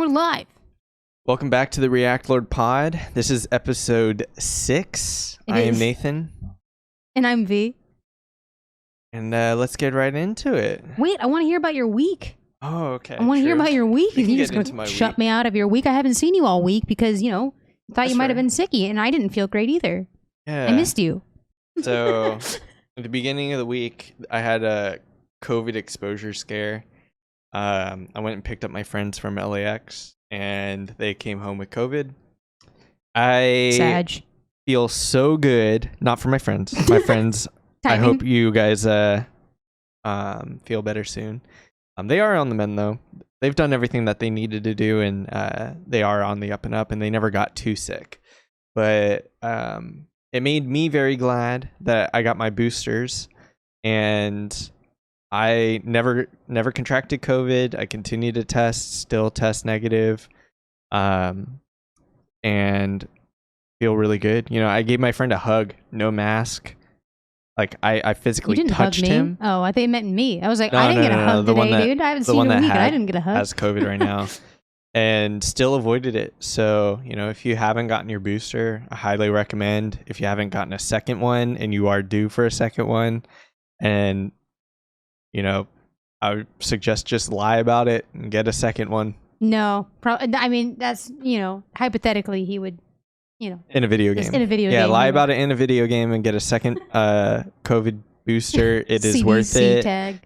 we're live. Welcome back to the Reactlord Pod. This is episode 6. I am Nathan. And I'm V. And let's get right into it. Wait, I want to hear about your week. Oh, okay. I want to hear about your week. You You're just going to shut me out of your week. I haven't seen you all week because, I thought you might have been sicky, and I didn't feel great either. Yeah. I missed you. So, at the beginning of the week, I had a COVID exposure scare. I went and picked up my friends from LAX, and they came home with COVID. Sag. Feel so good. Not for my friends. My friends, I hope you guys feel better soon. They are on the mend, though. They've done everything that they needed to do, and they are on the up and up, and they never got too sick. But it made me very glad that I got my boosters, and I never contracted COVID. I continue to still test negative, and feel really good. I gave my friend a hug, no mask. Like I physically touched him. Oh, I thought you meant me. I was like, I didn't get a hug today, dude. I haven't seen you in a week. I didn't get a hug. Has COVID right now, and still avoided it. So if you haven't gotten your booster, I highly recommend. If you haven't gotten a second one and you are due for a second one, and I would suggest just lie about it and get a second one. No, I mean that's hypothetically he would. In a video game. In a video game. Yeah, lie about it in a video game and get a second COVID booster. It is CDC worth it. Tag.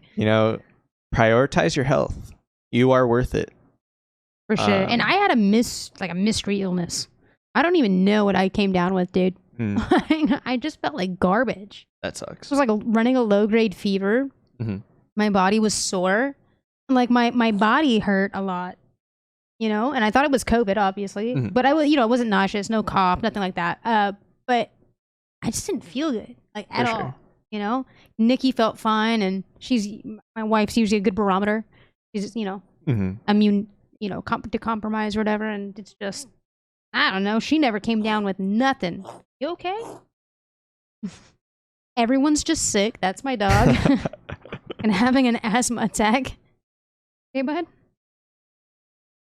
Prioritize your health. You are worth it. For sure. And I had a mystery illness. I don't even know what I came down with, dude. I just felt like garbage. That sucks. It was like running a low-grade fever. Mm-hmm. My body was sore. Like my body hurt a lot. And I thought it was COVID, obviously, but I wasn't nauseous, no cough, nothing like that. But I just didn't feel good, like at all. Nikki felt fine, and my wife's usually a good barometer. She's immune, to compromise or whatever, and it's just, I don't know. She never came down with nothing. You okay? Everyone's just sick. That's my dog, and having an asthma attack. Hey, bud.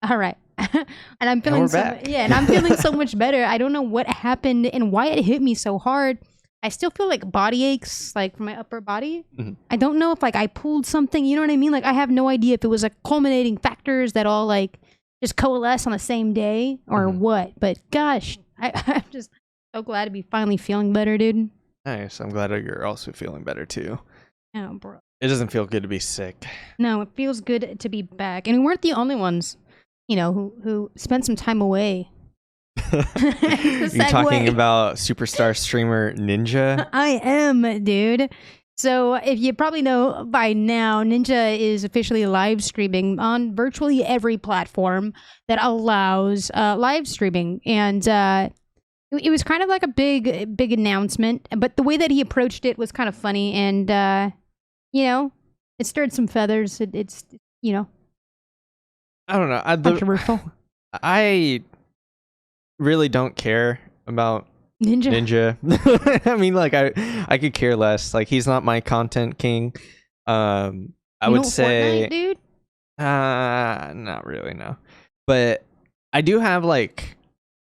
All right. And I'm feeling I'm feeling so much better. I don't know what happened and why it hit me so hard. I still feel like body aches, like from my upper body. Mm-hmm. I don't know if I pulled something, you know what I mean? Like I have no idea if it was culminating factors that all just coalesce on the same day or what. But gosh, I'm just so glad to be finally feeling better, dude. Nice. I'm glad that you're also feeling better too. Oh, bro. It doesn't feel good to be sick. No, it feels good to be back. And we weren't the only ones. Who spent some time away. You're talking about superstar streamer Ninja? I am, dude. So if you probably know by now, Ninja is officially live streaming on virtually every platform that allows live streaming. And it was kind of like a big announcement, but the way that he approached it was kind of funny. And, it stirred some feathers. It's I don't know. Controversial. I really don't care about Ninja. I mean, I could care less. Like, he's not my content king. I would say, Fortnite, dude? Not really, no. But I do have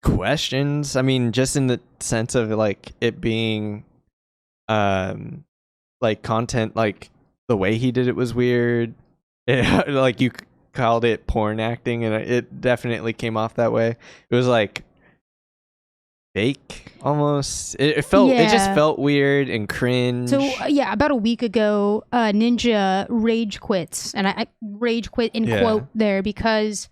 questions. I mean, just in the sense of it being, content. The way he did it was weird. You called it porn acting, and it definitely came off that way. It was fake almost. It just felt weird and cringe. So about a week ago, Ninja rage quits, and I rage quit in quote there because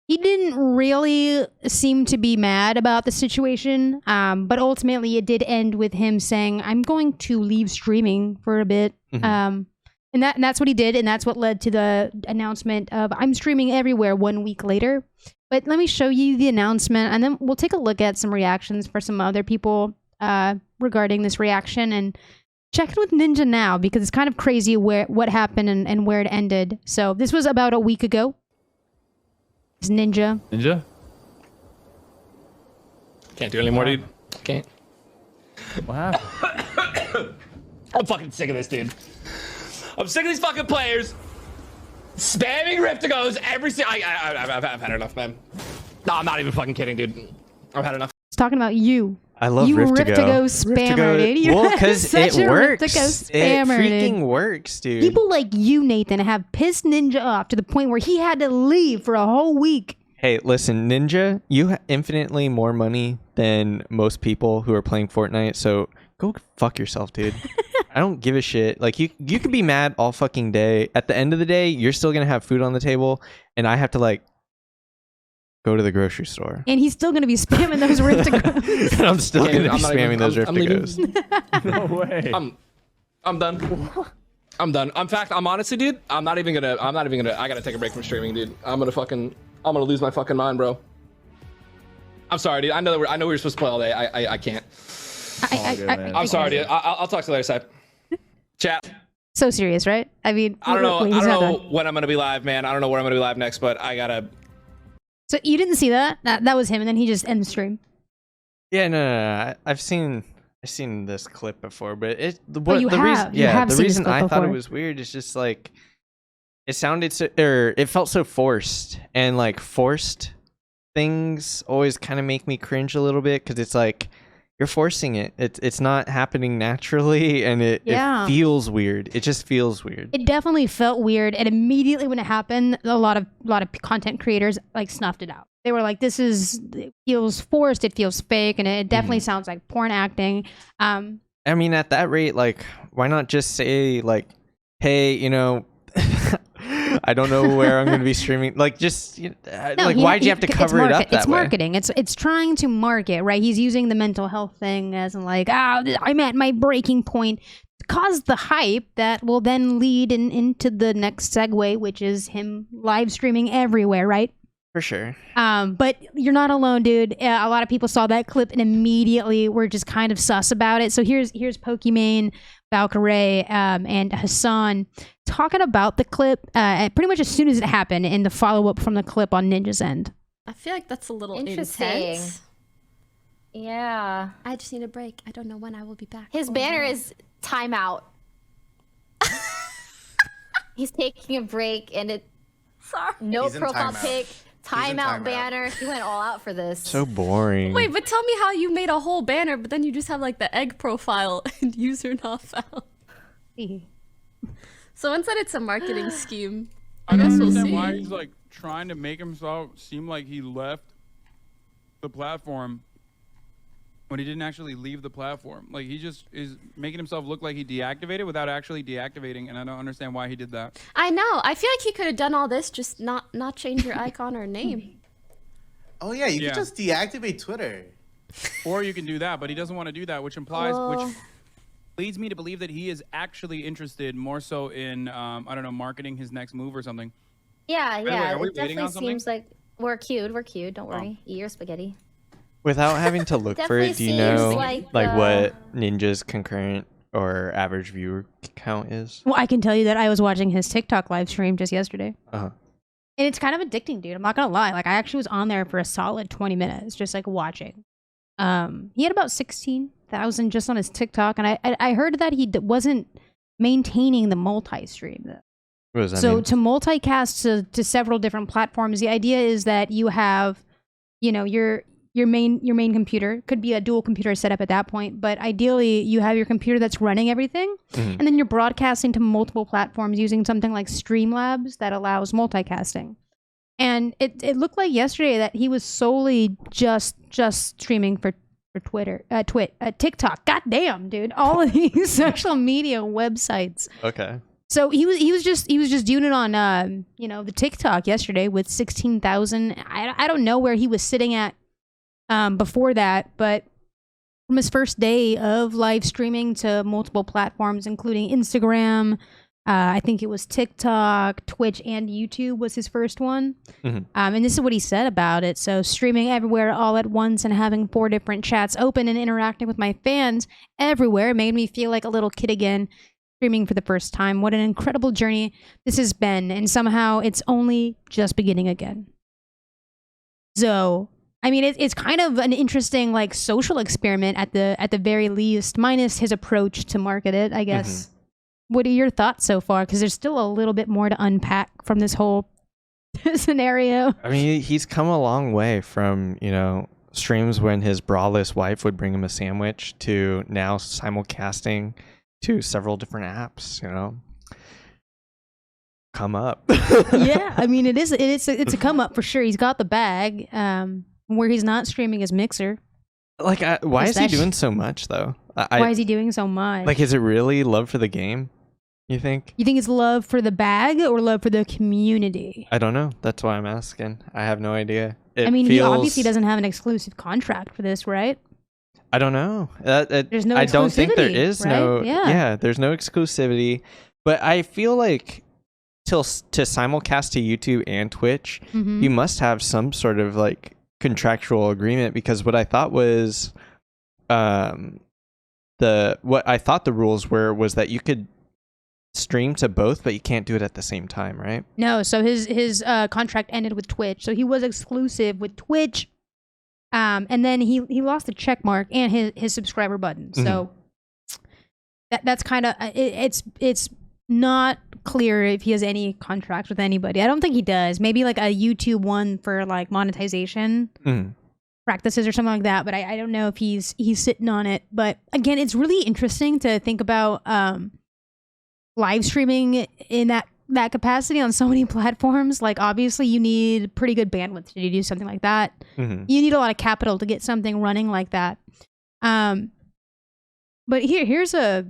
he didn't really seem to be mad about the situation, but ultimately it did end with him saying, I'm going to leave streaming for a bit. And that's what he did, and that's what led to the announcement of I'm streaming everywhere 1 week later. But let me show you the announcement, and then we'll take a look at some reactions for some other people regarding this reaction, and check in with Ninja now, because it's kind of crazy what happened and where it ended. So this was about a week ago. It's Ninja. Ninja? Can't do any more, dude. Can't. What happened? I'm fucking sick of this, dude. I'm sick of these fucking players spamming Riftigos every single. I've had enough, man. No, I'm not even fucking kidding, dude. I've had enough. It's talking about you. I love you Riftigo. spammer, dude. You Well, because it works. Spammer, It freaking dude. works, dude. People like you, Nathan, have pissed Ninja off to the point where he had to leave for a whole week. Hey, listen, Ninja, you have infinitely more money than most people who are playing Fortnite, so go fuck yourself, dude. I don't give a shit. Like, you could be mad all fucking day. At the end of the day, you're still gonna have food on the table, and I have to, like, go to the grocery store. And he's still going to be spamming those Riftigos. And I'm still going to be spamming those Riftigos. No way. I'm done. I'm done. In fact, I'm honestly, dude, I'm not even gonna, I gotta take a break from streaming, dude. I'm gonna lose my fucking mind, bro. I'm sorry, dude. I know we were supposed to play all day. I can't. I'm sorry, dude. I'll talk to you later, Seb. Chat. So serious, right? I mean, I don't know when I'm gonna be live, man. I don't know where I'm gonna be live next, but I gotta. So you didn't see that? That was him, and then he just ended the stream. Yeah, no. I've seen this clip before, but the reason I thought it was weird is just like it sounded it felt so forced, and like forced things always kind of make me cringe a little bit because it's like you're forcing it. It's not happening naturally, and it feels weird. It just feels weird. It definitely felt weird, and immediately when it happened, a lot of content creators like snuffed it out. They were like, it feels forced, it feels fake, and it definitely sounds like porn acting. I mean, at that rate, like, why not just say like, hey, you know, I don't know where I'm going to be streaming. Like, just why'd you have to cover it up that way? It's marketing. It's trying to market, right? He's using the mental health thing as in like, I'm at my breaking point, to cause the hype that will then lead into the next segue, which is him live streaming everywhere, right? For sure. But you're not alone, dude. A lot of people saw that clip and immediately were just kind of sus about it. So here's Pokimane, Valkyrae, and Hassan talking about the clip pretty much as soon as it happened in the follow-up from the clip on Ninja's end. I feel like that's a little interesting. intense. Yeah. I just need a break. I don't know when I will be back. His banner is timeout. He's taking a break and it no profile pic. Timeout banner. He went all out for this. So boring. Wait, but tell me how you made a whole banner, but then you just have like the egg profile and user not found. So instead it's a marketing scheme. I don't understand why he's like trying to make himself seem like he left the platform when he didn't actually leave the platform. Like, he just is making himself look like he deactivated without actually deactivating, and I don't understand why he did that. I know. I feel like he could have done all this, just not change your icon or name. Oh yeah, you can just deactivate Twitter. Or you can do that, but he doesn't want to do that, which implies, which leads me to believe that he is actually interested more so in, I don't know, marketing his next move or something. Yeah, yeah. It definitely seems like we're cute. We're cute. Don't worry. Eat your spaghetti. Without having to look for it, do you know like what Ninja's concurrent or average viewer count is? Well, I can tell you that I was watching his TikTok live stream just yesterday. Uh-huh. And it's kind of addicting, dude. I'm not gonna lie. Like, I actually was on there for a solid 20 minutes, just like watching. He had about 16,000 just on his TikTok, and I heard that he wasn't maintaining the multi-stream. What does that so mean? to multicast to several different platforms, the idea is that you have, you know, your main computer could be a dual computer setup at that point, but ideally you have your computer that's running everything, and then you're broadcasting to multiple platforms using something like Streamlabs that allows multicasting. And it looked like yesterday that he was solely just streaming for Twitter, TikTok. God damn, dude! All of these social media websites. Okay. So he was just doing it on the TikTok yesterday with 16,000. I don't know where he was sitting at before that, but from his first day of live streaming to multiple platforms, including Instagram, I think it was TikTok, Twitch, and YouTube was his first one. And this is what he said about it. So streaming everywhere all at once and having 4 different chats open and interacting with my fans everywhere made me feel like a little kid again, streaming for the first time. What an incredible journey this has been, and somehow it's only just beginning again. So I mean, it's kind of an interesting like social experiment at the very least, minus his approach to market it, I guess. What are your thoughts so far? Because there's still a little bit more to unpack from this whole scenario. I mean, he's come a long way from, streams when his braless wife would bring him a sandwich to now simulcasting to several different apps, Come up. Yeah, I mean, it's a come up for sure. He's got the bag where he's not streaming his Mixer. Like, why is he doing so much, though? Why is he doing so much? Like, is it really love for the game, you think? You think it's love for the bag or love for the community? I don't know. That's why I'm asking. I have no idea. He obviously doesn't have an exclusive contract for this, right? I don't know. There's no exclusivity, I don't think there is right? Yeah, there's no exclusivity. But I feel like to simulcast to YouTube and Twitch, you must have some sort of like contractual agreement, because what I thought was what I thought the rules was that you could stream to both, but you can't do it at the same time, right? No, so his contract ended with Twitch, so he was exclusive with Twitch, and then he lost the check mark and his subscriber button. So that's kind of it's not clear if he has any contracts with anybody. I don't think he does. Maybe like a YouTube one for like monetization practices or something like that. But I don't know if he's sitting on it. But again, it's really interesting to think about live streaming in that capacity on so many platforms. Like, obviously you need pretty good bandwidth to do something like that. You need a lot of capital to get something running like that. But here's a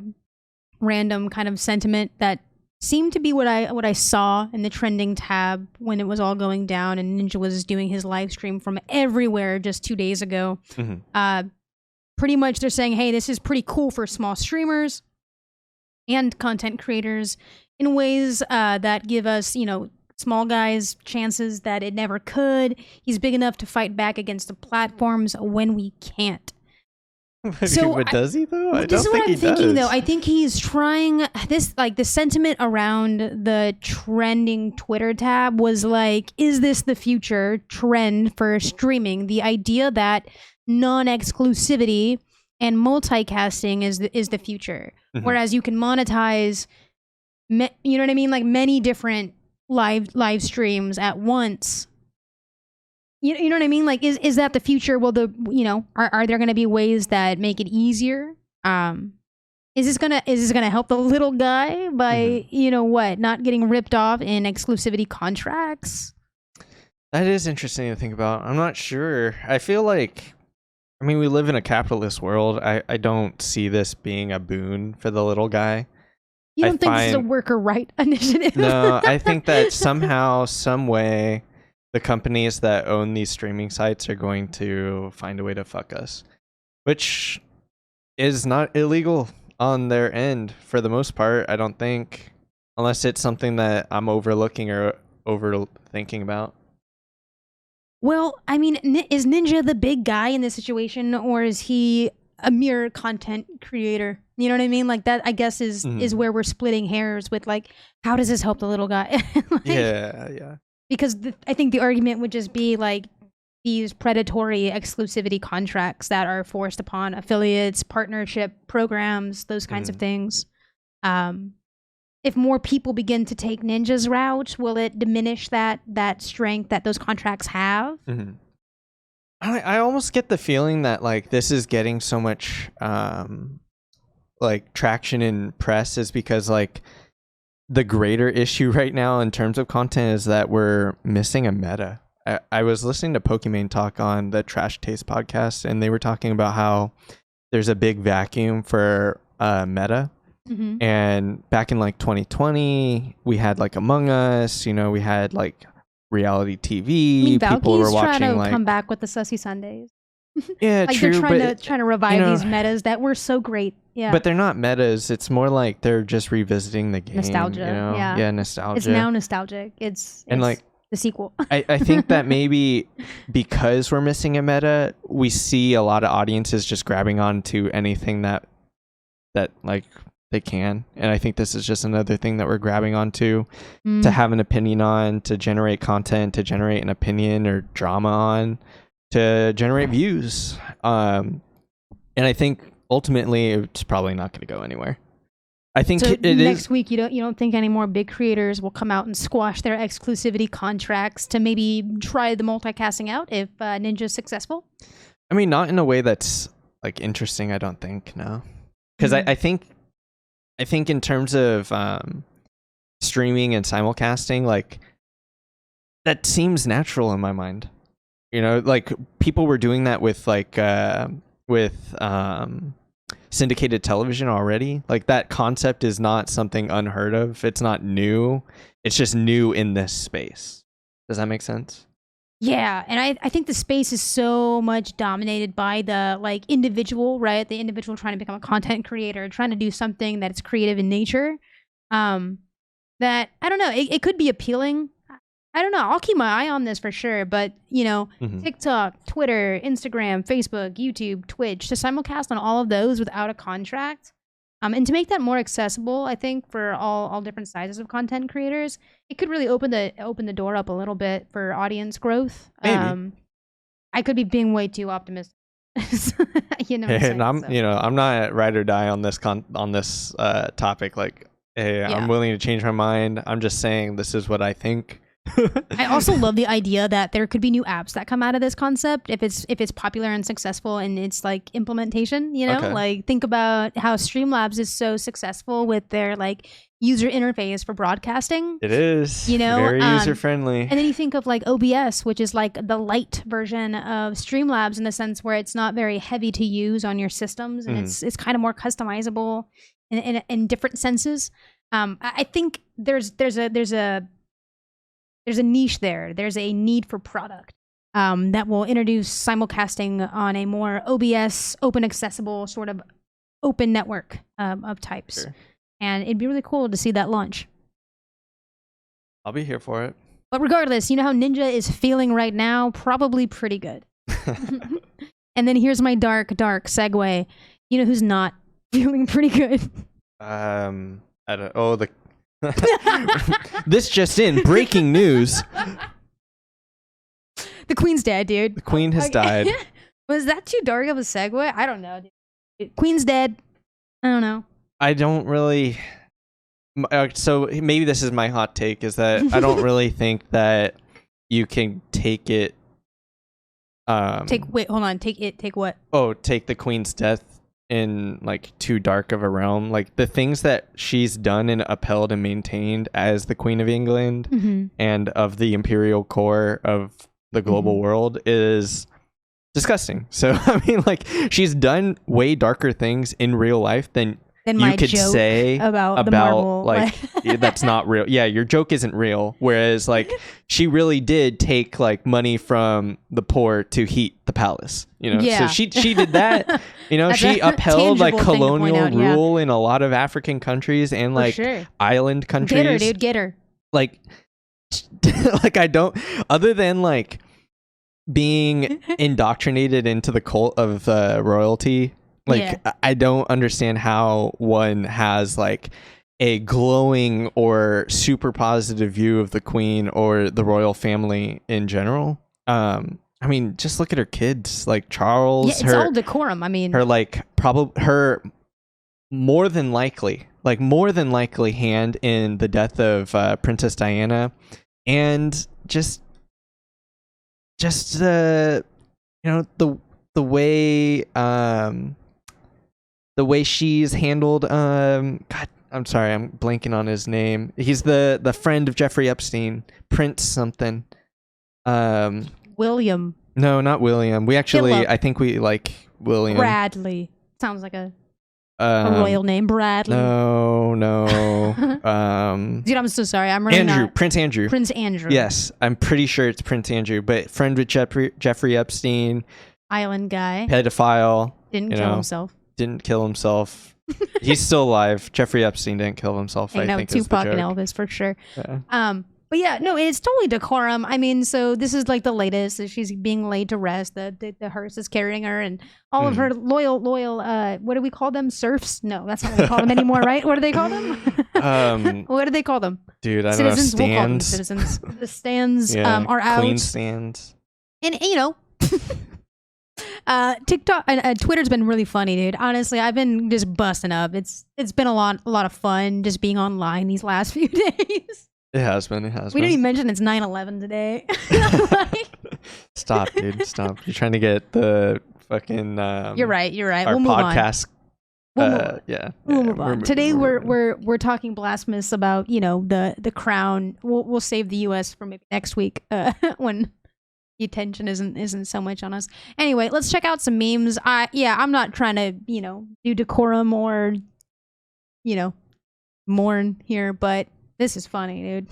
random kind of sentiment that seemed to be what I saw in the trending tab when it was all going down and Ninja was doing his live stream from everywhere just 2 days ago. Pretty much they're saying, hey, this is pretty cool for small streamers and content creators in ways that give us, small guys chances that it never could. He's big enough to fight back against the platforms when we can't. So, but does he though? I this don't is what think I'm thinking does. though. I think he's trying this, like the sentiment around the trending Twitter tab was like, is this the future trend for streaming? The idea that non-exclusivity and multicasting is the future, whereas you can monetize, you know what I mean, like many different live streams at once. You know what I mean? Like, is that the future? Will are there going to be ways that make it easier? Is this gonna help the little guy by not getting ripped off in exclusivity contracts? That is interesting to think about. I'm not sure. I feel like, we live in a capitalist world. I don't see this being a boon for the little guy. You don't think this is a worker right initiative? No, I think that somehow, some way, the companies that own these streaming sites are going to find a way to fuck us, which is not illegal on their end for the most part, I don't think, unless it's something that I'm overlooking or overthinking about. Well, is Ninja the big guy in this situation, or is he a mere content creator? You know what I mean? Like, that, I guess, is where we're splitting hairs with, like, how does this help the little guy? Yeah. Because I think the argument would just be like these predatory exclusivity contracts that are forced upon affiliates, partnership programs, those kinds of things. If more people begin to take Ninja's route, will it diminish that strength that those contracts have? I almost get the feeling that like this is getting so much like traction in press is because like the greater issue right now in terms of content is that we're missing a meta. I was listening to Pokimane talk on the Trash Taste podcast, and they were talking about how there's a big vacuum for meta. And back in like 2020, we had like Among Us, we had like reality TV. People were watching trying to like come back with the Sussy Sundays. Yeah, like true. They're trying to revive these metas that were so great. Yeah, but they're not metas. It's more like they're just revisiting the game. Nostalgia. Yeah, nostalgia. It's now nostalgic. It's like the sequel. I think that maybe because we're missing a meta, we see a lot of audiences just grabbing onto anything that like they can. And I think this is just another thing that we're grabbing onto to have an opinion on, to generate content, to generate an opinion or drama on, to generate views. And I think ultimately it's probably not going to go anywhere. I think so it is. next week you don't think any more big creators will come out and squash their exclusivity contracts to maybe try the multicasting out if Ninja's successful? I mean, not in a way that's like interesting. I don't think no, because I think in terms of streaming and simulcasting, like that seems natural in my mind. You know, like people were doing that with syndicated television already. Like that concept is not something unheard of. It's not new. It's just new in this space. Does that make sense? Yeah, and I think the space is so much dominated by the like individual, right? The individual trying to become a content creator, trying to do something that's creative in nature. That I don't know. It could be appealing. I don't know. I'll keep my eye on this for sure. But, TikTok, Twitter, Instagram, Facebook, YouTube, Twitch, to simulcast on all of those without a contract. And to make that more accessible, I think, for all different sizes of content creators, it could really open the door up a little bit for audience growth. Maybe. I could be being way too optimistic. And I'm not ride or die on this topic. Like, hey, I'm willing to change my mind. I'm just saying this is what I think. I also love the idea that there could be new apps that come out of this concept if it's popular and successful in its like implementation, like think about how Streamlabs is so successful with their like user interface for broadcasting. It is very user friendly. And then you think of like OBS, which is like the light version of Streamlabs in the sense where it's not very heavy to use on your systems and it's kind of more customizable in different senses. I think there's a niche there. There's a need for product that will introduce simulcasting on a more OBS, open accessible, sort of open network of types. Sure. And it'd be really cool to see that launch. I'll be here for it. But regardless, you know how Ninja is feeling right now? Probably pretty good. And then here's my dark segue. You know who's not feeling pretty good? This just in, breaking news. The Queen's dead, dude. The Queen has died. Was that too dark of a segue? I don't know, dude. Queen's dead. I don't know. I don't really... So maybe this is my hot take, is that I don't really think that you can take it... Take what? Oh, take the Queen's death in like too dark of a realm. Like the things that she's done and upheld and maintained as the Queen of England and of the imperial core of the global world is disgusting. So I mean, like, she's done way darker things in real life than you could say about the Marvel, like that's not real. Yeah, your joke isn't real. Whereas like she really did take like money from the poor to heat the palace. So she did that. She upheld like colonial rule in a lot of African countries and like island countries. Get her, dude, get her. Like, like I don't. Other than like being indoctrinated into the cult of royalty. Like, I don't understand how one has like a glowing or super positive view of the Queen or the royal family in general. I mean, just look at her kids, like Charles. Yeah, it's all decorum. I mean, her like her more than likely hand in the death of Princess Diana, and just the way the way she's handled God, I'm sorry, I'm blanking on his name. He's the friend of Jeffrey Epstein, Prince something. William. No, not William. We actually I think we like William. Bradley. Sounds like a royal name, Bradley. No. Dude, I'm so sorry. I'm really Prince Andrew. Prince Andrew. Yes, I'm pretty sure it's Prince Andrew, but friend with Jeffrey Epstein. Island guy. Pedophile. Didn't kill himself. He's still alive. Jeffrey Epstein didn't kill himself. I think Tupac and Elvis for sure. Yeah. But yeah, no, it's totally decorum. I mean, so this is like the latest. So she's being laid to rest. The hearse is carrying her, and all of her loyal. What do we call them? Serfs? No, that's not what we call them anymore, right? What do they call them? What do they call them? Dude, I don't know. Stands. We'll call them citizens. The stands are out. Queen stands. And TikTok and Twitter's been really funny, dude. Honestly, I've been just busting up. It's been a lot of fun just being online these last few days. It has been. We didn't even mention it's 9/11 today. Stop, dude. Stop. You're trying to get the fucking. You're right. Our we'll move podcast. We'll move on. Today we're talking blasphemous about the crown. We'll save the U.S. for maybe next week when the attention isn't so much on us. Anyway, let's check out some memes. I'm not trying to do decorum or mourn here, but this is funny, dude.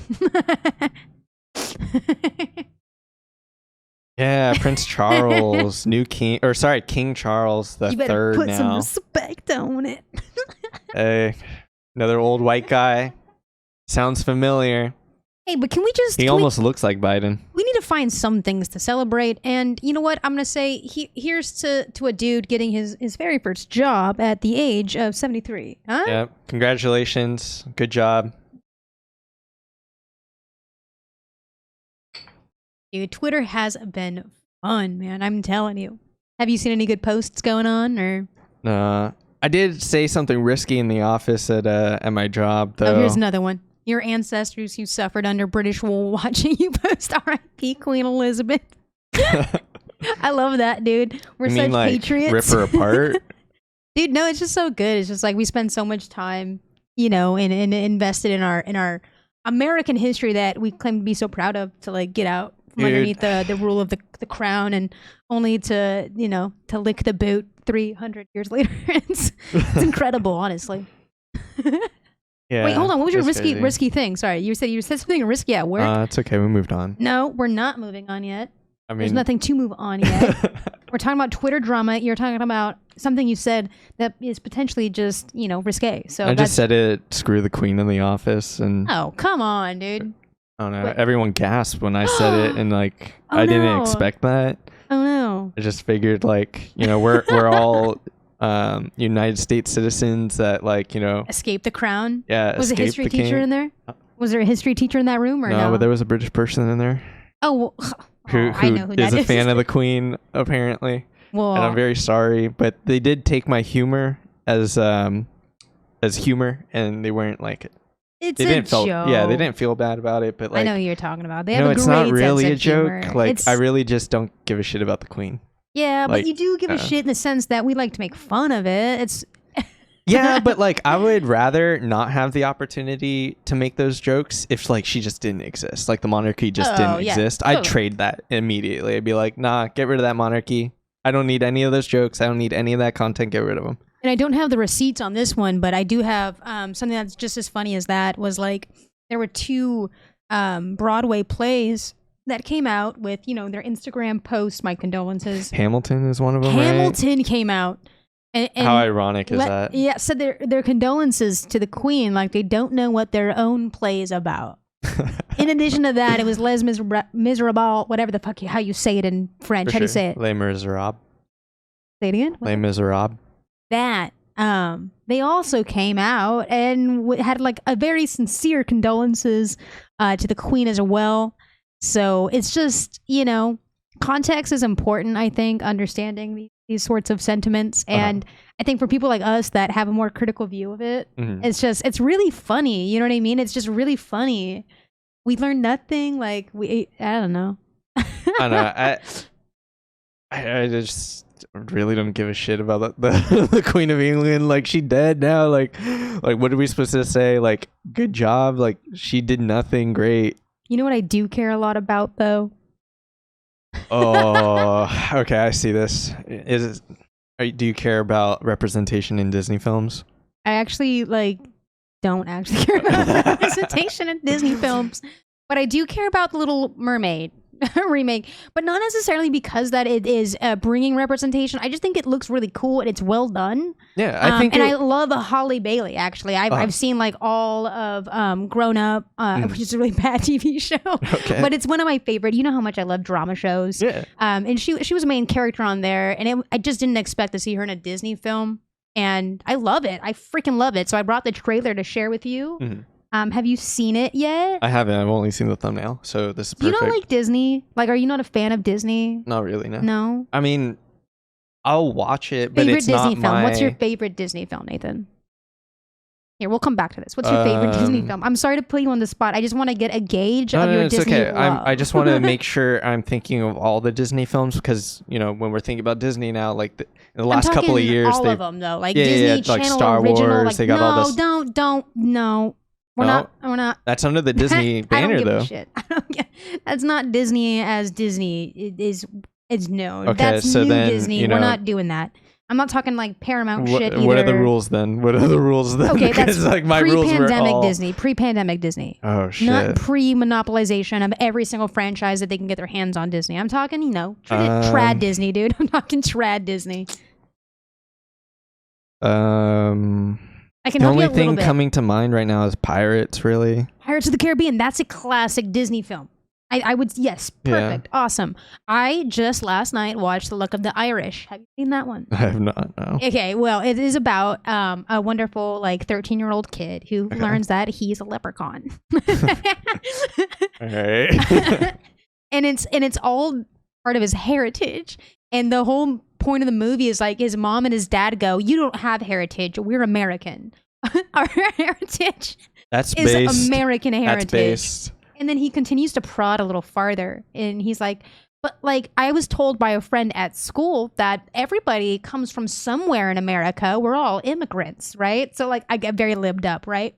Yeah, Prince Charles, King Charles the You better third put now. some respect on it. Hey, another old white guy. Sounds familiar. Hey, but can we just... He almost looks like Biden. We need to find some things to celebrate. And you know what? I'm going to say here's to a dude getting his very first job at the age of 73. Huh? Yeah, congratulations. Good job. Dude, Twitter has been fun, man. I'm telling you. Have you seen any good posts going on? Or I did say something risky in the office at my job, though. Oh, here's another one. Your ancestors who suffered under British rule watching you post R.I.P. Queen Elizabeth. I love that, dude. We're such patriots. Rip her apart? Dude, no, it's just so good. It's just like we spend so much time, and invested in our American history that we claim to be so proud of, to like get out from underneath the rule of the crown, and only to lick the boot 300 years later. It's incredible, honestly. Yeah. Wait, hold on. What was your risky thing? Sorry, you said something risky at work. It's okay. We moved on. No, we're not moving on yet. I mean, there's nothing to move on yet. We're talking about Twitter drama. You're talking about something you said that is potentially just risque. So I just said it. Screw the queen in the office, and oh, come on, dude. I don't know. Wait. Everyone gasped when I said it, and I didn't expect that. Oh no. I just figured we're all United States citizens that escape the crown. Yeah. Was a history teacher in there? Was there a history teacher in that room or no? No, but there was a British person in there. Oh, who I know who is that a fan of the queen apparently. Well, and I'm very sorry, but they did take my humor as humor, and they weren't like it. It's they didn't joke. Yeah, they didn't feel bad about it, but I know who you're talking about. They have a it's great not really sense a of joke. humor. I really just don't give a shit about the queen. Yeah, but you do give a shit in the sense that we like to make fun of it. It's yeah, but I would rather not have the opportunity to make those jokes if she just didn't exist. Like the monarchy just didn't exist. Totally. I'd trade that immediately. I'd be like, nah, get rid of that monarchy. I don't need any of those jokes. I don't need any of that content. Get rid of them. And I don't have the receipts on this one, but I do have something that's just as funny as that. Was there were two Broadway plays that came out with their Instagram posts. My condolences. Hamilton is one of them. Hamilton right? came out. And how ironic is that? Yeah, said their condolences to the Queen, like they don't know what their own play is about. In addition to that, it was Les Miserables, whatever the fuck how you say it in French. How do you say it? Les Miserables. Say it again. Les Miserables. That they also came out and had a very sincere condolences to the Queen as well. So it's just context is important. I think understanding these sorts of sentiments, and I think for people like us that have a more critical view of it, it's really funny. You know what I mean? It's just really funny. We learn nothing. I don't know. I know. I just really don't give a shit about the Queen of England. She dead now. What are we supposed to say? Good job. She did nothing great. You know what I do care a lot about though? Oh, okay. I see this. Do you care about representation in Disney films? I actually don't actually care about representation in Disney films, but I do care about the Little Mermaid remake, but not necessarily because that it is bringing representation. I just think it looks really cool and it's well done. Yeah, I think. And I love Holly Bailey. Actually, I've seen all of Grown Up, which is a really bad TV show, but it's one of my favorite. You know how much I love drama shows. Yeah. And she was a main character on there, and I just didn't expect to see her in a Disney film, and I love it. I freaking love it. So I brought the trailer to share with you. Mm-hmm. Have you seen it yet? I haven't. I've only seen the thumbnail, so this is perfect. You don't like Disney? Are you not a fan of Disney? Not really, no. No? I mean, I'll watch it, but Favorite it's Disney not film. What's your my. favorite Disney film, Nathan? Here, we'll come back to this. What's your favorite Disney film? I'm sorry to put you on the spot. I just want to get a gauge of your It's Disney okay. love. I just want to make sure I'm thinking of all the Disney films because when we're thinking about Disney now, like in the last couple of years, all they've of them though, like yeah, Disney like Channel Star original. Wars. Like, They got no, all this. don't, no. We're not. That's under the Disney I don't banner give though. a shit. That's not Disney as Disney is known. Okay, That's so new then, Disney. We're not doing that. I'm not talking like Paramount shit either. What are the rules then? What are the rules then? Okay, that's Because, like my rules were pre-pandemic all. Disney. Pre-pandemic Disney. Oh shit. Not pre-monopolization of every single franchise that they can get their hands on Disney. I'm talking, trad Disney, dude. I'm talking trad Disney. I can The help you only a little thing bit. coming to mind right now is Pirates. Really. Pirates of the Caribbean. That's a classic Disney film. I would, yes, perfect, awesome. I just last night watched The Luck of the Irish. Have you seen that one? I have not. No. Okay, well, it is about a wonderful 13-year-old kid who learns that he's a leprechaun. All right. and it's all part of his heritage. And the whole point of the movie is like his mom and his dad go, "You don't have heritage. We're American. Our heritage That's is based. American heritage." That's based. And then he continues to prod a little farther. And he's like, but I was told by a friend at school that everybody comes from somewhere in America. We're all immigrants, right? So I get very libbed up, right?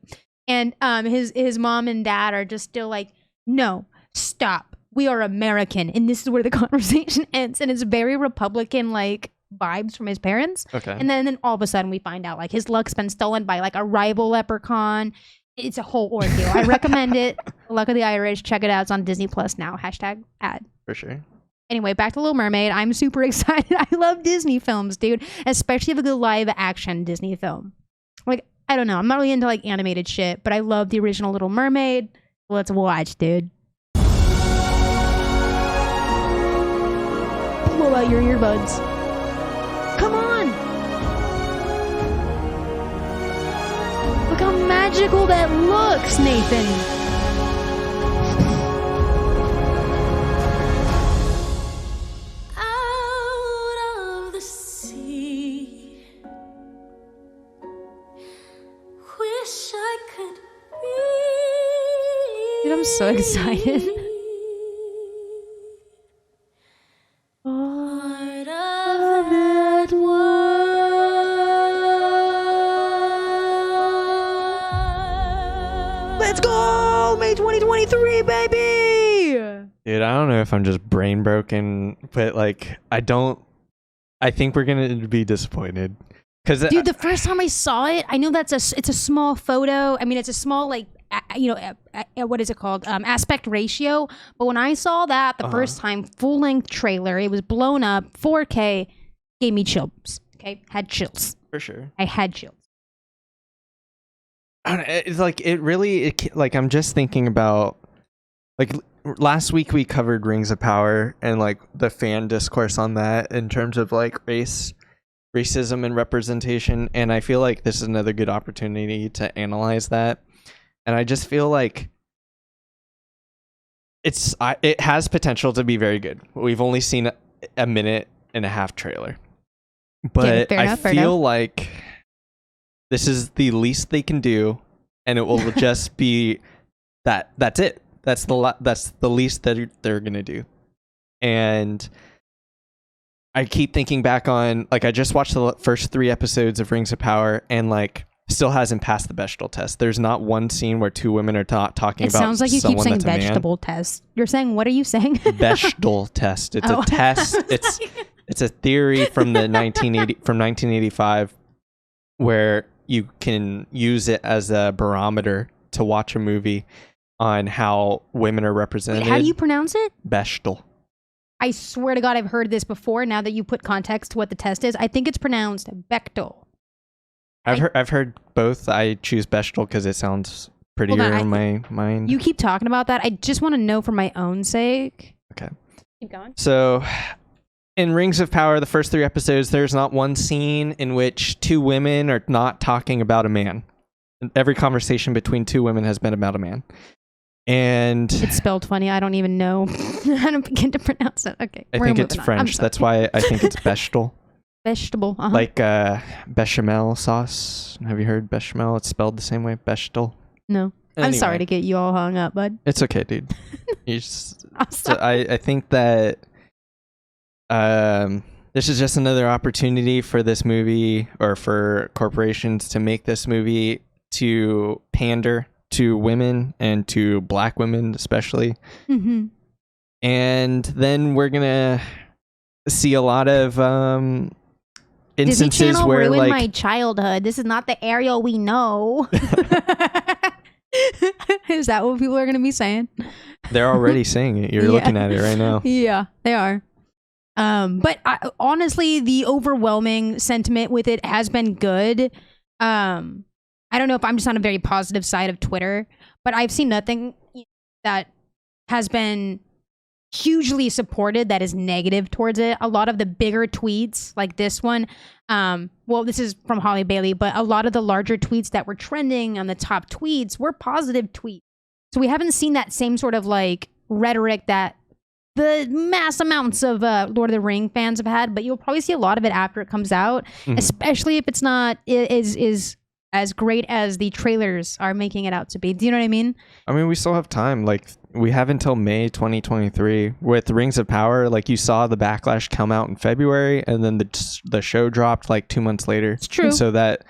And his mom and dad are just still like, no, stop. We are American. And this is where the conversation ends. And it's very Republican vibes from his parents. Okay. And then all of a sudden we find out his luck's been stolen by a rival leprechaun. It's a whole ordeal. I recommend it. Luck of the Irish. Check it out. It's on Disney Plus now. #ad. For sure. Anyway, back to Little Mermaid. I'm super excited. I love Disney films, dude. Especially if a good live action Disney film. I don't know. I'm not really into animated shit, but I love the original Little Mermaid. Let's watch, dude. Blow out your earbuds. Come on. Look how magical that looks, Nathan. Out of the sea, wish I could be. Dude, I'm so excited. Part of that world. Let's go! May 2023, baby! Dude, I don't know if I'm just brain broken, but I think we're gonna be disappointed. Dude, the first time I saw it, I know it's a small photo. I mean, it's a small what is it called? Aspect ratio. But when I saw that the first time, full length trailer, it was blown up, 4K, gave me chills. Okay, had chills. For sure. I had chills. I don't know, it's I'm just thinking about last week we covered Rings of Power and the fan discourse on that in terms of racism and representation, and I feel like this is another good opportunity to analyze that. And I just feel like it has potential to be very good. We've only seen a minute and a half trailer, but I feel like this is the least they can do, and it will just be that. That's it. That's the least that they're gonna do. And I keep thinking back on I just watched the first 3 episodes of Rings of Power, and still hasn't passed the Bechdel test. There's not one scene where 2 women are talking about. It sounds like you keep saying vegetable test. You're saying, what are you saying? Bechdel test. It's a test. It's a theory from 1985 where you can use it as a barometer to watch a movie on how women are represented. Wait, how do you pronounce it? Bechdel. I swear to God, I've heard this before. Now that you put context to what the test is, I think it's pronounced Bechdel. I've heard both. I choose Bechdel because it sounds prettier in my mind. You keep talking about that. I just want to know for my own sake. Okay. Keep going. So, in Rings of Power, the first 3 episodes, there's not one scene in which 2 women are not talking about a man. Every conversation between 2 women has been about a man. And it's spelled funny. I don't even know how to begin to pronounce it. Okay. I think it's French. That's why I think it's Bechdel. Vegetable. Like bechamel sauce. Have you heard bechamel? It's spelled the same way. Bechamel. No. I'm Anyway. sorry to get you all hung up, bud. It's okay, dude. You just, I'm so sorry. I think that this is just another opportunity for this movie or for corporations to make this movie to pander to women and to black women especially. Mm-hmm. And then we're gonna see a lot of Disney instances Channel where ruined like my childhood. This is not the Ariel we know. Is that what people are going to be saying? they're already saying it. You're looking at it right now. Yeah, they are. But honestly, the overwhelming sentiment with it has been good. I don't know if I'm just on a very positive side of Twitter, but I've seen nothing that has been hugely supported that is negative towards it. A lot of the bigger tweets, like this one, well, this is from Holly Bailey, but a lot of the larger tweets that were trending on the top tweets were positive tweets. So we haven't seen that same sort of like rhetoric that the mass amounts of Lord of the Ring fans have had, but you'll probably see a lot of it after it comes out, especially if it's not is as great as the trailers are making it out to be. Do you know what I mean? I mean, we still have time. Like, we have until May 2023 with Rings of Power. Like, you saw the backlash come out in February, and then the show dropped like 2 months later. It's true. And so that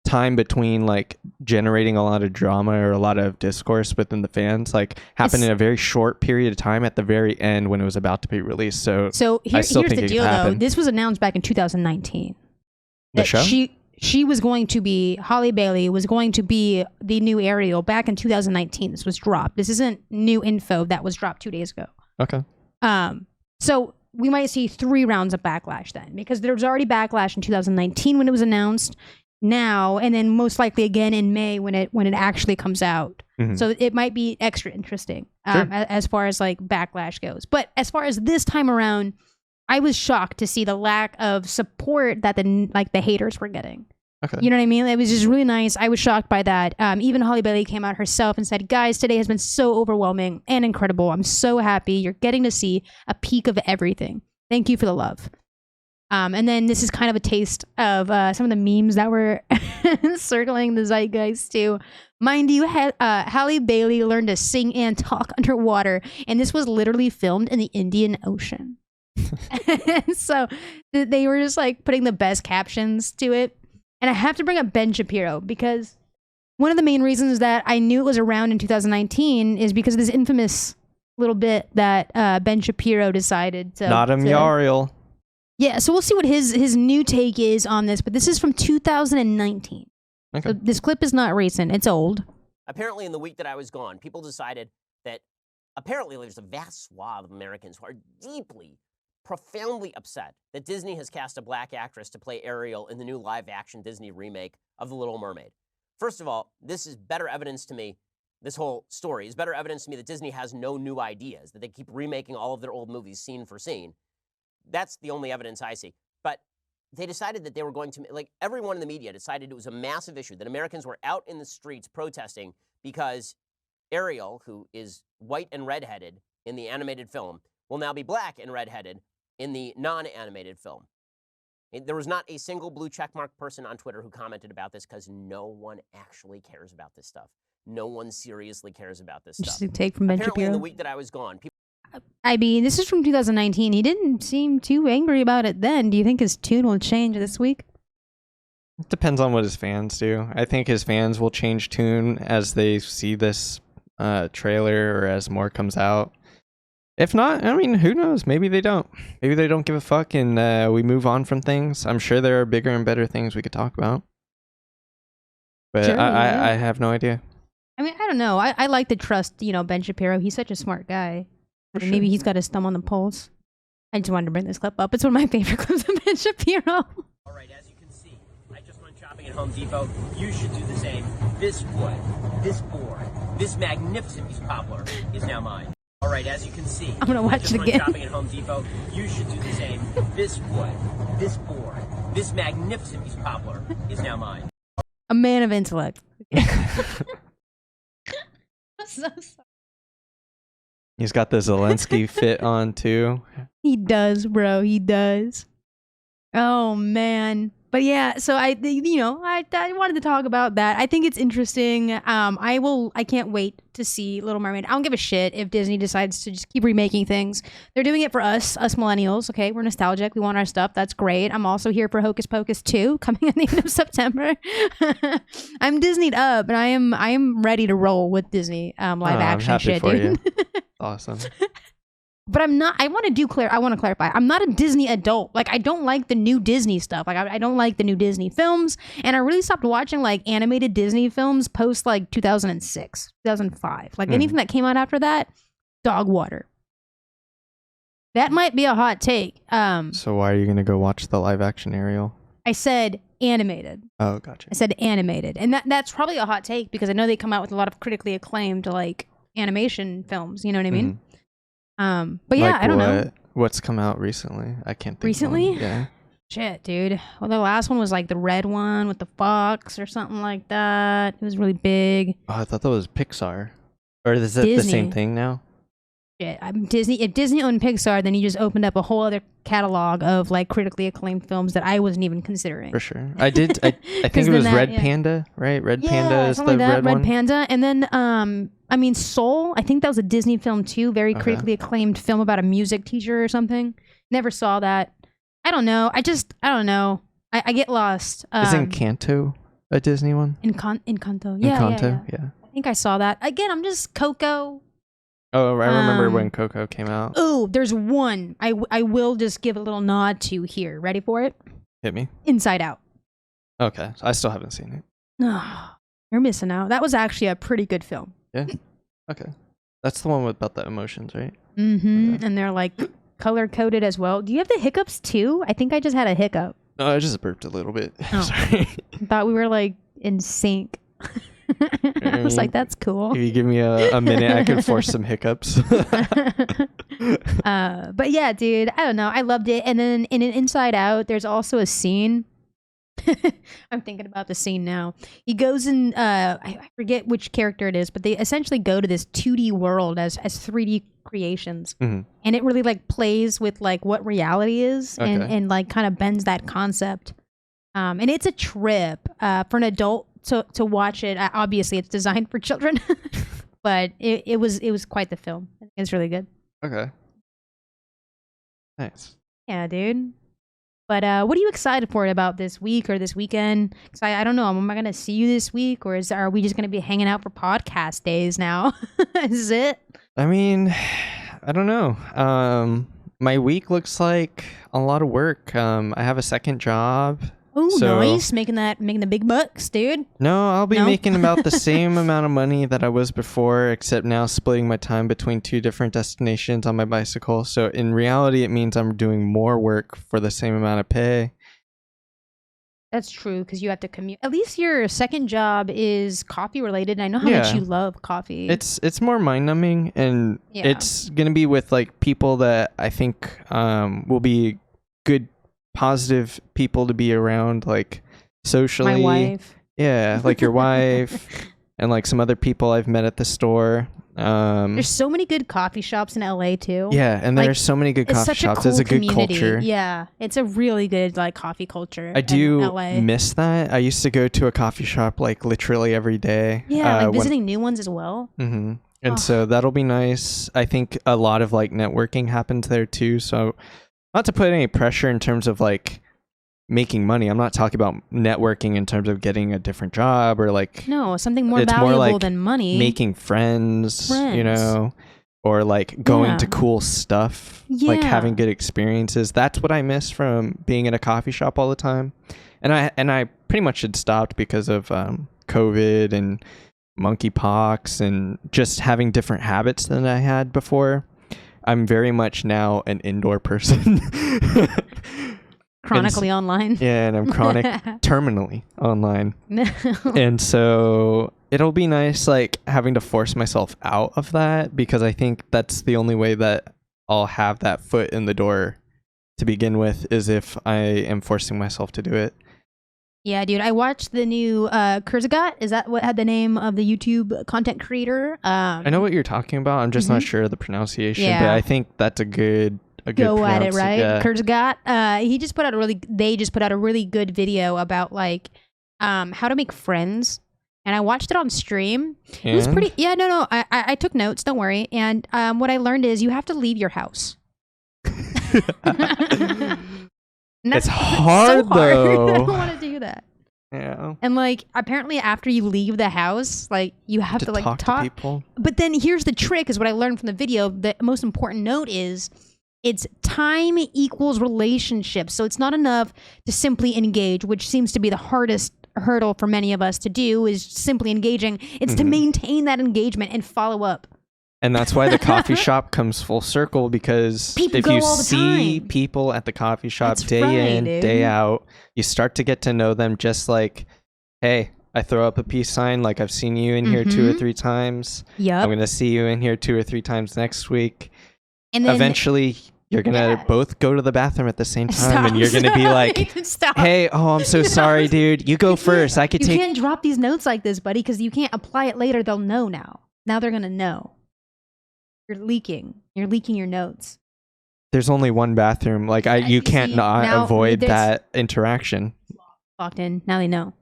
time between like generating a lot of drama or a lot of discourse within the fans like happened in a very short period of time at the very end when it was about to be released. So here's the deal, though. This was announced back in 2019. The show? She was going to be, Holly Bailey was going to be the new Ariel back in 2019. This was dropped. This isn't new info that was dropped 2 days ago. Okay. So we might see 3 rounds of backlash then, because there was already backlash in 2019 when it was announced, now, and then most likely again in May when it actually comes out. Mm-hmm. So it might be extra interesting Sure. as far as like backlash goes. But as far as this time around, I was shocked to see the lack of support that the haters were getting. Okay. You know what I mean? It was just really nice. I was shocked by that. Even Holly Bailey came out herself and said, guys, today has been so overwhelming and incredible. I'm so happy. You're getting to see a peek of everything. Thank you for the love. And then this is kind of a taste of some of the memes that were circling the zeitgeist too. Mind you, Halle Bailey learned to sing and talk underwater, and this was literally filmed in the Indian Ocean. And so they were just like putting the best captions to it. And I have to bring up Ben Shapiro, because one of the main reasons that I knew it was around in 2019 is because of this infamous little bit that Ben Shapiro decided to... Not him, Ariel. Yeah, so we'll see what his new take is on this, but this is from 2019. Okay. So this clip is not recent, it's old. Apparently in the week that I was gone, people decided that apparently there's a vast swath of Americans who are deeply, profoundly upset that Disney has cast a black actress to play Ariel in the new live-action Disney remake of The Little Mermaid. First of all, this is better evidence to me, this whole story is better evidence to me that Disney has no new ideas, that they keep remaking all of their old movies scene for scene. That's the only evidence I see. But they decided that they were going to, like, everyone in the media decided it was a massive issue, that Americans were out in the streets protesting because Ariel, who is white and redheaded in the animated film, will now be black and redheaded in the non-animated film. There was not a single blue checkmark person on Twitter who commented about this, because no one actually cares about this stuff. No one seriously cares about this stuff. Just a take from Ben Apparently Shapiro. in the week that I was gone, people... I mean, this is from 2019. He didn't seem too angry about it then. Do you think his tune will change this week? It depends on what his fans do. I think his fans will change tune as they see this trailer or as more comes out. If not, I mean, who knows? Maybe they don't. Maybe they don't give a fuck and we move on from things. I'm sure there are bigger and better things we could talk about. But Sure, I have no idea. I mean, I don't know. I like to trust, Ben Shapiro. He's such a smart guy. For Maybe sure. he's got his thumb on the pulse. I just wanted to bring this clip up. It's one of my favorite clips of Ben Shapiro. All right, as you can see, I just went shopping at Home Depot. You should do the same. This wood, this board, this magnificent piece of poplar is now mine. All right, as you can see, I'm gonna watch I just it went again. shopping at Home Depot. You should do the same. This wood, this board, this magnificent piece of poplar is now mine. A man of intellect. I'm so sorry. He's got the Zelensky fit on too. He does, bro. He does. Oh man. But yeah, so I wanted to talk about that. I think it's interesting. I can't wait to see Little Mermaid. I don't give a shit if Disney decides to just keep remaking things. They're doing it for us millennials. Okay, we're nostalgic. We want our stuff. That's great. I'm also here for Hocus Pocus 2 coming at the end of September. I'm Disneyed up, and I am ready to roll with Disney live action I'm happy shit, for dude. you. Awesome. But I'm not. I want to clarify. I'm not a Disney adult. Like I don't like the new Disney stuff. Like I don't like the new Disney films. And I really stopped watching like animated Disney films post like 2006, 2005. Like anything that came out after that, dog water. That might be a hot take. So why are you gonna go watch the live action Ariel? I said animated. Oh, gotcha. I said animated, and that's probably a hot take because I know they come out with a lot of critically acclaimed like animation films. You know what I mean? But yeah, like I don't know. What's come out recently? I can't think. Recently? Yeah. Shit, dude. Well, the last one was like the red one with the fox or something like that. It was really big. Oh, I thought that was Pixar. Or is it the same thing now? Shit, I'm Disney. If Disney owned Pixar, then you just opened up a whole other catalog of like critically acclaimed films that I wasn't even considering. For sure. I think it was Red Panda, right? Red Panda is the like that, red one. Red Panda. And then Soul, I think that was a Disney film too. Very critically acclaimed film about a music teacher or something. Never saw that. I don't know. I don't know. I get lost. Isn't Encanto a Disney one? Encanto. Yeah, Encanto, yeah. I think I saw that. Again, I'm just Coco. Oh, I remember when Coco came out. Oh, there's one I will just give a little nod to here. Ready for it? Hit me. Inside Out. Okay. I still haven't seen it. Oh, you're missing out. That was actually a pretty good film. Yeah. Okay. That's the one about the emotions, right? Mm-hmm. Okay. And they're like color coded as well. Do you have the hiccups too? I think I just had a hiccup. No, I just burped a little bit. Oh. Sorry. I thought we were like in sync. I was like, that's cool. If you give me a minute, I can force some hiccups. But yeah, dude, I don't know. I loved it. And then in an Inside Out, there's also a scene. I'm thinking about the scene now. He goes in, I forget which character it is, but they essentially go to this 2D world as 3D creations. And it really like plays with like what reality is and like kind of bends that concept. And it's a trip for an adult to watch it. Obviously, it's designed for children, but it was quite the film. It's really good. Okay. Nice. Yeah, dude. But what are you excited for about this week or this weekend? Because I don't know. Am I going to see you this week, or are we just going to be hanging out for podcast days now? Is it? I mean, I don't know. My week looks like a lot of work. I have a second job. Oh, nice. Making the big bucks, dude. No, I'll be making about the same amount of money that I was before, except now splitting my time between 2 different destinations on my bicycle. So in reality, it means I'm doing more work for the same amount of pay. That's true, because you have to commute. At least your second job is coffee related, and I know how much you love coffee. It's more mind numbing, and it's gonna be with like people that I think will be good, positive people to be around, like socially. My wife. Yeah, like your wife and like some other people I've met at the store. There's so many good coffee shops in LA too. Yeah, and there's so many good coffee shops. It's a good culture. Yeah, it's a really good like coffee culture. I do LA. miss that. I used to go to a coffee shop like literally every day. Yeah, like visiting new ones as well. Mm-hmm. And so that'll be nice. I think a lot of like networking happens there too. So not to put any pressure in terms of like making money. I'm not talking about networking in terms of getting a different job or like something more valuable like than money. Making friends, you know, or like going to cool stuff, like having good experiences. That's what I miss from being in a coffee shop all the time. And I pretty much had stopped because of COVID and monkeypox and just having different habits than I had before. I'm very much now an indoor person. Chronically online. Yeah, and I'm terminally online. And so it'll be nice like having to force myself out of that, because I think that's the only way that I'll have that foot in the door to begin with, is if I am forcing myself to do it. Yeah, dude, I watched the new Kurzagat. Is that what had the name of the YouTube content creator? I know what you're talking about. I'm just not sure of the pronunciation, but I think that's a good a good go at it, right? Yeah. Kurzgot. They just put out a really good video about like how to make friends. And I watched it on stream. It was pretty. Yeah, no. I took notes. Don't worry. And what I learned is you have to leave your house. It's hard, so hard. though. I don't want to do that. Yeah. And like apparently after you leave the house, like you have to like talk to people. But then here's the trick: is what I learned from the video. The most important note is it's time equals relationship. So it's not enough to simply engage, which seems to be the hardest hurdle for many of us to do. Is simply engaging. It's to maintain that engagement and follow up. And that's why the coffee shop comes full circle, because People if go you all the see time. people at the coffee shop That's day right, in, dude. day out, you start to get to know them. Just like, hey, I throw up a peace sign, like I've seen you in here 2 or 3 times. Yep. I'm going to see you in here 2 or 3 times next week. And then Eventually, you're going to both go to the bathroom at the same time, and you're going to be like, Stop. hey, oh, I'm so sorry, dude. You go first. I could You take... can't drop these notes like this, buddy, because you can't apply it later. They'll know now. Now they're going to know. You're leaking. You're leaking your notes. There's only one bathroom. Like, you can't not avoid that interaction. Locked in. Now they know.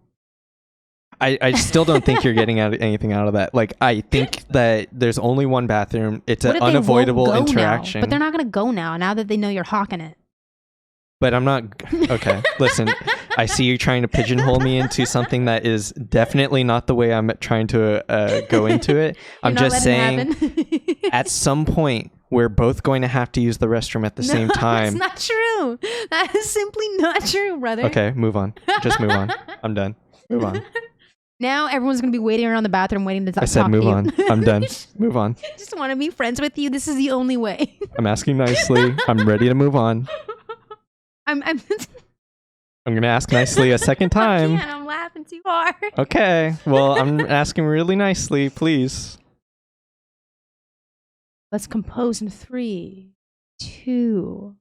I still don't think you're getting anything out of that. Like, I think that there's only one bathroom. It's What an if they unavoidable won't go interaction. now? But they're not going to go now that they know you're hawking it. But I'm not... Okay, listen. I see you trying to pigeonhole me into something that is definitely not the way I'm trying to go into it. I'm just saying, at some point, we're both going to have to use the restroom at the same time. That's not true. That is simply not true, brother. Okay, move on. Just move on. I'm done. Move on. Now everyone's going to be waiting around the bathroom waiting to talk I said to move you. on. I'm done. Move on. Just want to be friends with you. This is the only way. I'm asking nicely. I'm ready to move on. I'm going to ask nicely a second time. I can't. I'm laughing too hard. Okay. Well, I'm asking really nicely, please. Let's compose in 3, 2,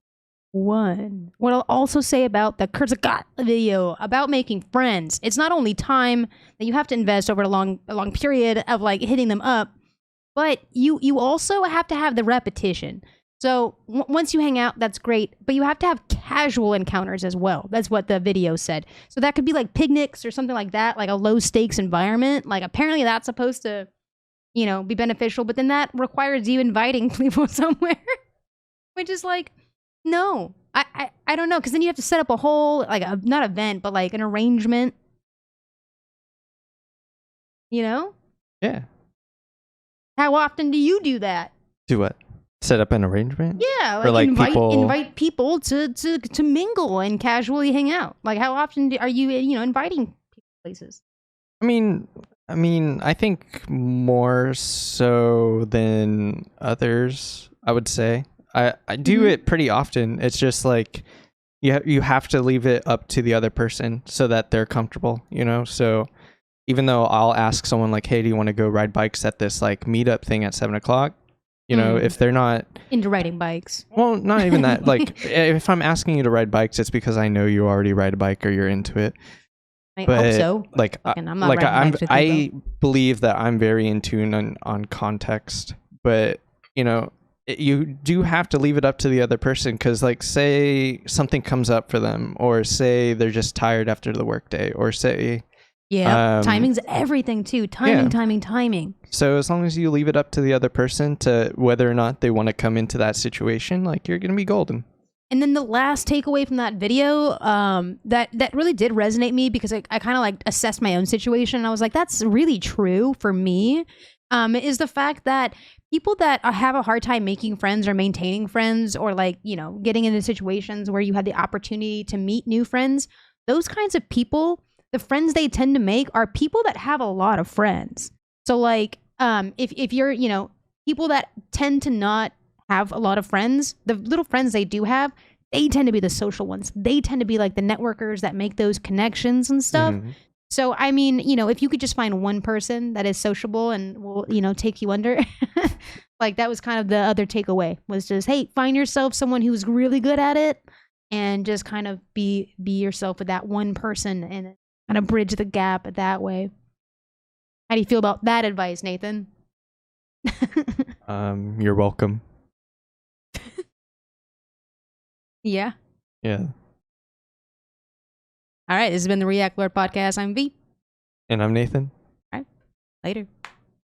1. What I'll also say about the Kurzgot video about making friends, it's not only time that you have to invest over a long period of like hitting them up, but you also have to have the repetition. So once you hang out, that's great, but you have to have casual encounters as well. That's what the video said. So that could be like picnics or something like that, like a low stakes environment. Like apparently that's supposed to, be beneficial, but then that requires you inviting people somewhere, which is like, no, I don't know. Cause then you have to set up a whole, like not event, but like an arrangement, Yeah. How often do you do that? Do what? Set up an arrangement? Yeah, Or like invite people to mingle and casually hang out. Like, how often are you inviting people places? I mean, I think more so than others, I would say. I do it pretty often. It's just like you have to leave it up to the other person so that they're comfortable, So even though I'll ask someone like, hey, do you want to go ride bikes at this like meetup thing at 7:00? If they're not into riding bikes. Well, not even that. Like, if I'm asking you to ride bikes, it's because I know you already ride a bike or you're into it. I hope so. Like, I believe that I'm very in tune on context, but you do have to leave it up to the other person, because like, say something comes up for them, or say they're just tired after the workday, or say timing's everything too. Timing. So as long as you leave it up to the other person to whether or not they want to come into that situation, like, you're gonna be golden. And then the last takeaway from that video, that really did resonate me, because I kind of like assessed my own situation. And I was like, that's really true for me. Is the fact that people that have a hard time making friends or maintaining friends, or like, getting into situations where you have the opportunity to meet new friends, those kinds of people, the friends they tend to make are people that have a lot of friends. So like, if you're, people that tend to not have a lot of friends, the little friends they do have, they tend to be the social ones. They tend to be like the networkers that make those connections and stuff. Mm-hmm. So, I mean, if you could just find one person that is sociable and will, take you under, like, that was kind of the other takeaway, was just, hey, find yourself someone who's really good at it, and just kind of be yourself with that one person and kind of bridge the gap that way. How do you feel about that advice, Nathan? You're welcome. Yeah. Yeah. All right. This has been the Reactlord Podcast. I'm V. And I'm Nathan. All right. Later.